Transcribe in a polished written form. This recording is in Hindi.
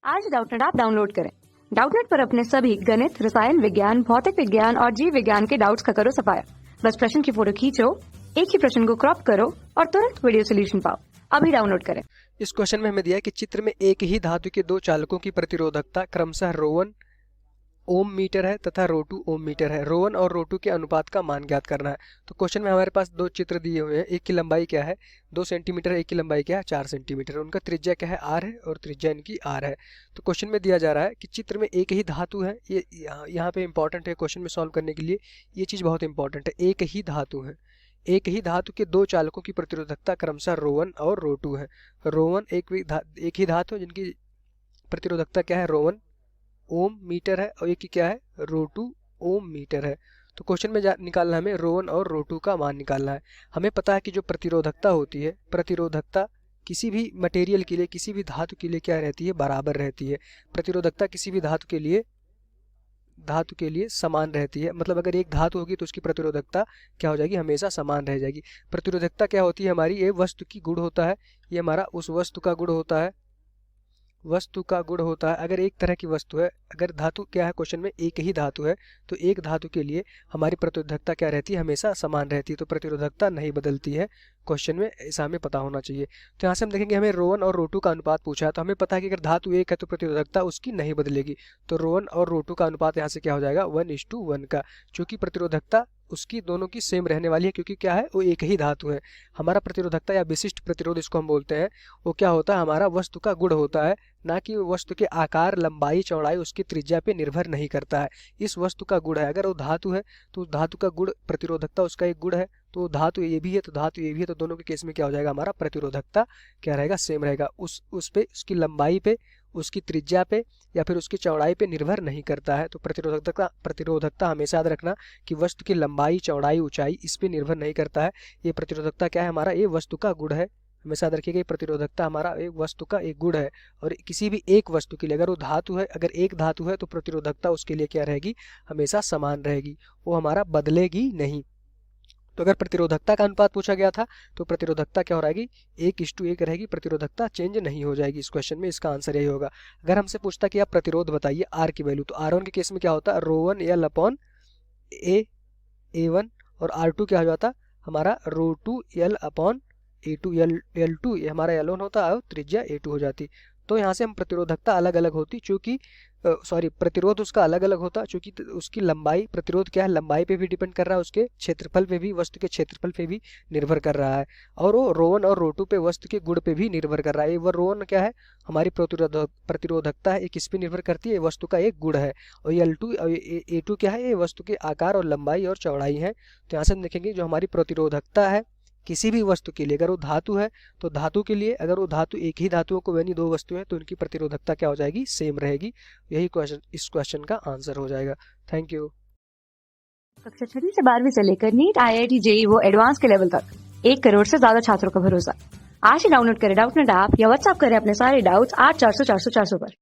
आज डाउटनेट ऐप डाउनलोड करें। डाउटनेट पर अपने सभी गणित, रसायन विज्ञान, भौतिक विज्ञान और जीव विज्ञान के डाउट्स का करो सफाया। बस प्रश्न की फोटो खींचो, एक ही प्रश्न को क्रॉप करो और तुरंत वीडियो सोल्यूशन पाओ। अभी डाउनलोड करें। इस क्वेश्चन में हमें दिया है कि चित्र में एक ही धातु के दो चालकों की प्रतिरोधकता क्रमशः ρ1 ओम मीटर है तथा ρ2 ओम मीटर है। ρ1 और ρ2 के अनुपात का मान ज्ञात करना है। तो क्वेश्चन में हमारे पास दो चित्र दिए हुए हैं। एक की लंबाई क्या है 2 सेंटीमीटर, एक की लंबाई क्या है 4 सेंटीमीटर। उनका त्रिज्या क्या है r है और त्रिज्या इनकी r है। तो क्वेश्चन में दिया जा रहा है कि चित्र में एक ही धातु है। ये यहाँ पे इंपॉर्टेंट है, क्वेश्चन में सॉल्व करने के लिए ये चीज़ बहुत इंपॉर्टेंट है। एक ही धातु है, एक ही धातु के दो चालकों की प्रतिरोधकता क्रमशः ρ1 और ρ2 है। ρ1 एक ही धातु है जिनकी प्रतिरोधकता क्या है ρ1 ओम मीटर है और एक की क्या है ρ2 ओम मीटर है। तो क्वेश्चन में निकालना हमें ρ1 और ρ2 का मान निकालना है। हमें पता है कि जो प्रतिरोधकता होती है, प्रतिरोधकता किसी भी मटेरियल के लिए, किसी भी धातु के लिए क्या रहती है, बराबर रहती है। प्रतिरोधकता किसी भी धातु के लिए समान रहती है। मतलब अगर एक धातु होगी तो उसकी प्रतिरोधकता क्या हो जाएगी, हमेशा समान रह जाएगी। प्रतिरोधकता क्या होती है हमारी, ये वस्तु की गुण होता है, ये हमारा उस वस्तु का गुण होता है, वस्तु का गुण होता है। अगर एक तरह की वस्तु है, अगर धातु क्या है, क्वेश्चन में एक ही धातु है तो एक धातु के लिए हमारी प्रतिरोधकता क्या रहती है, हमेशा समान रहती है। तो प्रतिरोधकता नहीं बदलती है, क्वेश्चन में ऐसा हमें पता होना चाहिए। तो यहाँ से हम देखेंगे हमें ρ1 और ρ2 का अनुपात पूछा है, तो हमें पता है कि अगर धातु एक है तो प्रतिरोधकता उसकी नहीं बदलेगी। तो ρ1 और ρ2 का अनुपात यहाँ से क्या हो जाएगा 1:1 का। चूंकि प्रतिरोधकता उसकी दोनों की सेम रहने वाली है, क्योंकि क्या है वो एक ही धातु है। हमारा प्रतिरोधकता या विशिष्ट प्रतिरोध इसको हम बोलते हैं, वो क्या होता है, हमारा वस्तु का गुण होता है, ना कि वस्तु के आकार, लंबाई, चौड़ाई उसकी त्रिज्या पे निर्भर नहीं करता है। इस वस्तु का गुण है, अगर वो धातु है तो धातु का गुण, प्रतिरोधकता उसका एक गुण है। तो धातु ये भी है तो धातु ये भी है, तो दोनों के केस में क्या हो जाएगा, हमारा प्रतिरोधकता क्या रहेगा, सेम रहेगा। उस पे, उसकी लंबाई पे, उसकी त्रिज्या पे या फिर उसकी चौड़ाई पे निर्भर नहीं करता है। तो प्रतिरोधकता हमेशा याद रखना कि वस्तु की लंबाई, चौड़ाई, ऊंचाई इस पे निर्भर नहीं करता है। ये प्रतिरोधकता क्या है हमारा, ये वस्तु का गुण है। हमेशा याद रखिएगा प्रतिरोधकता हमारा एक वस्तु का एक गुण है। और किसी भी एक वस्तु के लिए, अगर वो धातु है, अगर एक धातु है तो प्रतिरोधकता उसके लिए क्या रहेगी, हमेशा समान रहेगी, वो हमारा बदलेगी नहीं। तो अगर प्रतिरोधकता का अनुपात पूछा गया था तो प्रतिरोधकता क्या हो रहेगी 1:1 रहेगी, प्रतिरोधकता चेंज नहीं हो जाएगी। इस क्वेश्चन में इसका आंसर यही होगा। अगर हमसे पूछता कि आप प्रतिरोध बताइए आर की वैल्यू, तो R1 के केस में क्या होता है ρ1 L अपॉन A1 और R2 क्या हो जाता हमारा ρ2 L अपॉन A2। L2 ये हमारा L1 होता है और त्रिज्या A2 हो जाती। तो यहाँ से हम प्रतिरोधकता अलग अलग होती, चूंकि प्रतिरोध उसका अलग अलग होता, चूंकि उसकी लंबाई, प्रतिरोध क्या है लंबाई पे भी डिपेंड कर रहा है, उसके क्षेत्रफल पे भी, वस्तु के क्षेत्रफल पे भी निर्भर कर रहा है। और वो ρ1 और ρ2 पे वस्तु के गुण पे भी निर्भर कर रहा है। वो ρ1 क्या है हमारी प्रतिरोधकता है, ये किस पे निर्भर करती है, वस्तु का एक गुण है। और L2 A2 क्या है, ये वस्तु के आकार और लंबाई और चौड़ाई है। तो यहाँ से हम देखेंगे जो हमारी प्रतिरोधकता है किसी भी वस्तु के लिए, अगर वो धातु है तो धातु के लिए, अगर वो धातु एक ही धातुओं को यानी दो वस्तु है तो उनकी प्रतिरोधकता क्या हो जाएगी, सेम रहेगी। यही क्वेश्चन, इस क्वेश्चन का आंसर हो जाएगा। Thank you. कक्षा 6 से 12वीं से लेकर नीट, IIT, JEE वो एडवांस के लेवल तक 1 करोड़ से ज्यादा छात्रों का भरोसा। आज ही डाउनलोड करें डाउटनेट ऐप या व्हाट्सएप करें अपने सारे डाउट्स 8400 400 400 पर।